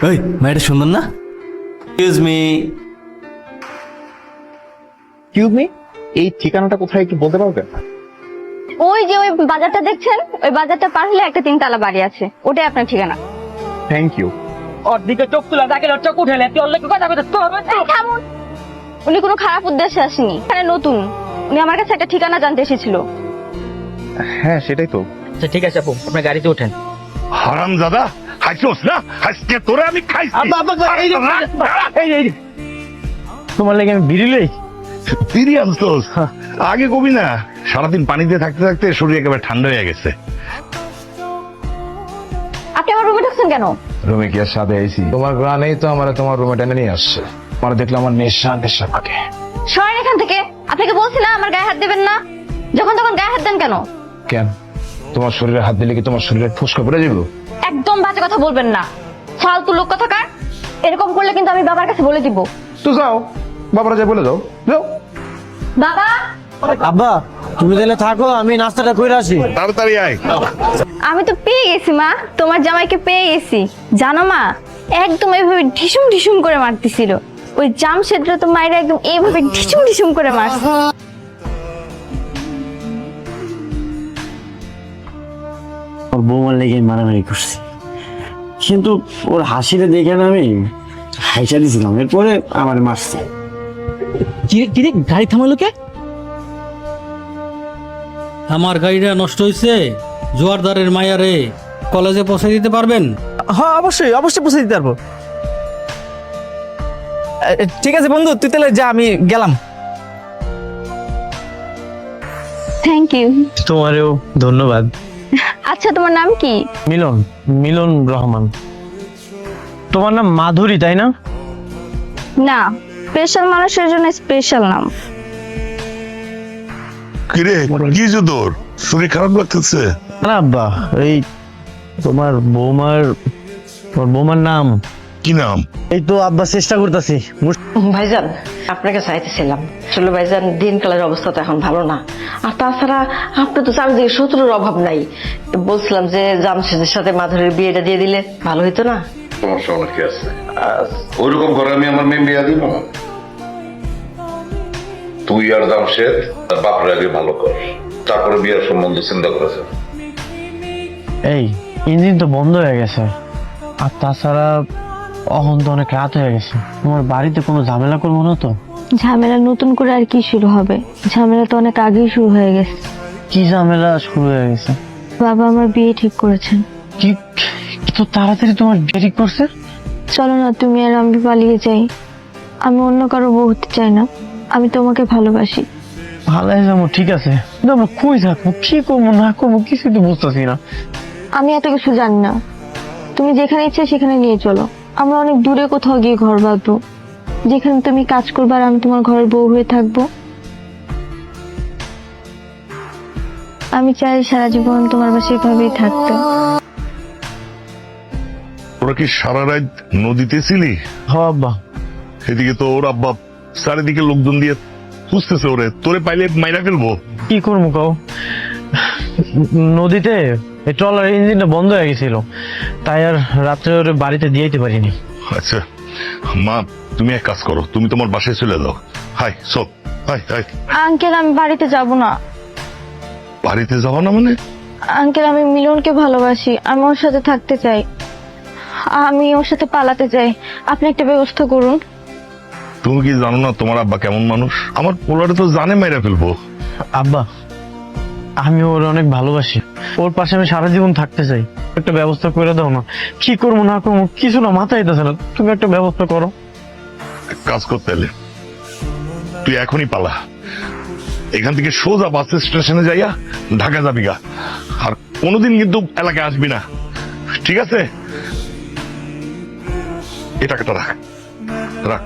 ওই মেয়েটা সুন্দর না? Excuse me. এক্সকিউজ মি, এই ঠিকানাটা কোথায় একটু বলতে পারবেন? ওই যে ওই বাজারটা দেখছেন, ওই বাজারটা পার হলে একটা 3 তলা বাড়ি আছে, ওটাই আপনার ঠিকানা। Thank you. ওর দিকে চোখ তুলা দেখে চোখ উঠেলে তুই ওর লোকে কথা বলতে এই থামুন, উনি কোনো খারাপ উদ্দেশ্যে আসেনি, এখানে নতুন, উনি আমার কাছে একটা ঠিকানা জানতে এসেছিল। হ্যাঁ সেটাই তো। আচ্ছা ঠিক আছে আপু, আপনার গাড়িতে ওঠেন। হারাম দাদা, খাইছোস না? আজকে তোরে আমি খাইছি। তোমার লেগে আমি বিড়ি লই। বিড়ি আনছোস? আগে কবি না, সারাদিন পানিতে থাকতে থাকতে শরীর একেবারে ঠান্ডা হয়ে গেছে। আপনি আমার রুমে ঢুকছেন কেন? রুমে কি আর সাথে আইছি? তোমার গ্রানেই তো আমার তোমার রুমে টেনে নিয়ে আসছে। আমার দেখলে আমার নেশা নেশা থাকে। সরেন এখান থেকে, আপনাকে বলছি না আমার গায়ে হাত দেবেন না, যখন তখন গায়ে হাত দেন কেন? কেন? তোমার শরীরে হাত দিলে কি তোমার শরীরে ফুসকা পড়ে যাবো? একদম বাজে কথা বলবেন না, ফালতু লোক কথাকার। এরকম করলে কিন্তু আমি বাবার কাছে বলে দিব। তো যাও, বাবারা যা বলে যাও, যাও। বাবা, আব্বা তুমি তাহলে থাকো, আমি নাস্তাটা করে আসি। তাড়াতাড়ি আয়। আমি তো পেয়ে গেছি মা, তোমার জামাইকে পেয়ে গেছি। জানো মা, একদম এইভাবে ঢিসুম ঢিসুম করে মারতেছিল। ওই জামশেদরা তো মায়েরা একদম এইভাবে ঢিসুম ঢিসুম করে মারছে। ওর বৌমার লেগে মারামারি করছি, কিন্তু ওর হাসিটা দেখে না আমি হাইসা দিছিলাম, এরপরে আমার মারছে। কিরে গাড়ি থামালো কে? আমার গাড়িটা নষ্ট হয়েছে, জোয়ারদারের মায়ারে কলেজে পৌঁছে দিতে পারবেন? হ্যাঁ অবশ্যই অবশ্যই পৌঁছে দিতে পারবো। ঠিক আছে বন্ধু, তুই তাহলে যা, আমি গেলাম। Thank you. তোমারও ধন্যবাদ। আচ্ছা তোমার নাম কি? মিলন, মিলন রহমান। তোমার নাম মাধুরী তাই না? না, স্পেশাল মানুষের জন্য স্পেশাল নাম। কিরে, কি যে তোর শরীর খারাপ লাগতেছে? না আব্বা, এই তোমার বৌমার নাম কি নাম? এই তো আব্বা চেষ্টা করতেছি। ভাইজান আপনাকে চাইতেছিলাম, আসলে ভাইজান দিনকালের অবস্থা তো এখন ভালো না, আর তাছাড়া আপনি তো চারিদিকে শত্রুর অভাব নাই। বলছিলাম যে জামশেদের সাথে মাধুরীর বিয়েটা দিয়ে দিলে ভালো হইতো না? সমস্যা অনেক আছে, ওইরকম করে আমি আমার মেয়ে বিয়া দিব না। তুই আর জামশেদ তার বাপের আগে ভালো কর, তারপরে বিয়ের সম্বন্ধ চিন্তা করেছে। এই ইঞ্জিন তো বন্ধ হয়ে গেছে, আর তাছাড়া এখন তো অনেক রাত হয়ে গেছে। তোমার বাড়িতে কোনো ঝামেলা করবো না তো? ঝামেলা নতুন করে আর কি শুরু হবে, ঝামেলা তো অনেক আগেই শুরু হয়ে গেছে। কি ঝামেলা শুরু হয়ে গেছে? বাবা আমার বিয়ে ঠিক করেছেন। কি তো তাড়াতাড়ি তোমার বিয়ে ঠিক করছে? চলো না তুমি আর আমি পালিয়ে যাই, আমি অন্য কারো বউ হতে চাই না, আমি তোমাকে ভালোবাসি। ভালো যাবো, ঠিক আছে, কিন্তু আমরা কই থাকবো, কি করবো না করবো কিছু তো বুঝতেছি না। আমি এত কিছু জানি না, তুমি যেখানে ইচ্ছে সেখানে নিয়ে চলো, আমরা অনেক দূরে কোথাও গিয়ে ঘর বাঁধবো, যেখানে তুমি কাজ করবে আর আমি তোমার ঘরের বউ হয়ে থাকবো। আমি চাই সারা জীবন তোমার বাসায় এভাবেই থাকতে। ওরা কি সারা রাত নদীতে ছিলি? হ আব্বা। এদিকে তো ওর আব্বা চারিদিকে লোকজন দিয়ে খুঁজতেছে, ওরে তোরে পাইলে মাইরা ফেলবো। কি করবো কাও, নদীতে এই ট্রলার ইঞ্জিনটা বন্ধ হয়ে গেছিল, তাই আর রাত্রে ওরে বাড়িতে দিয়ে যেতে পারিনি। আচ্ছা মা, তুমি এক কাজ করো, তুমি তোমার বাসায় চলে যাও। হাই সব, হাই হাই। আঙ্কেল আমি বাড়িতে যাব না। বাড়িতে যাবো না মানে? আঙ্কেল আমি মিলনকে ভালোবাসি, আমি ওর সাথে থাকতে চাই, আমি ওর সাথে পালাতে চাই, আপনি একটা ব্যবস্থা করুন। তুমি কি জানো না তোমার আব্বা কেমন মানুষ? আমার পোলারে তো জানে মাইরা ফেলবো। আব্বা আমি ওর অনেক ভালোবাসি, ওর পাশে আমি সারা জীবন থাকতে চাই, একটা ব্যবস্থা করে দাও না। কি করবো না করবো কিছু না মাথায় আইতাছে না, তুমি একটা ব্যবস্থা করো। এক কাজ করতে এলে তুই এখনই পালা, এখান থেকে সোজা বাস স্টেশনে যাইয়া ঢাকা যাবি গা, আর কোনোদিন কিন্তু এলাকায় আসবি না, ঠিক আছে? এই টাকাটা রাখ, রাখ।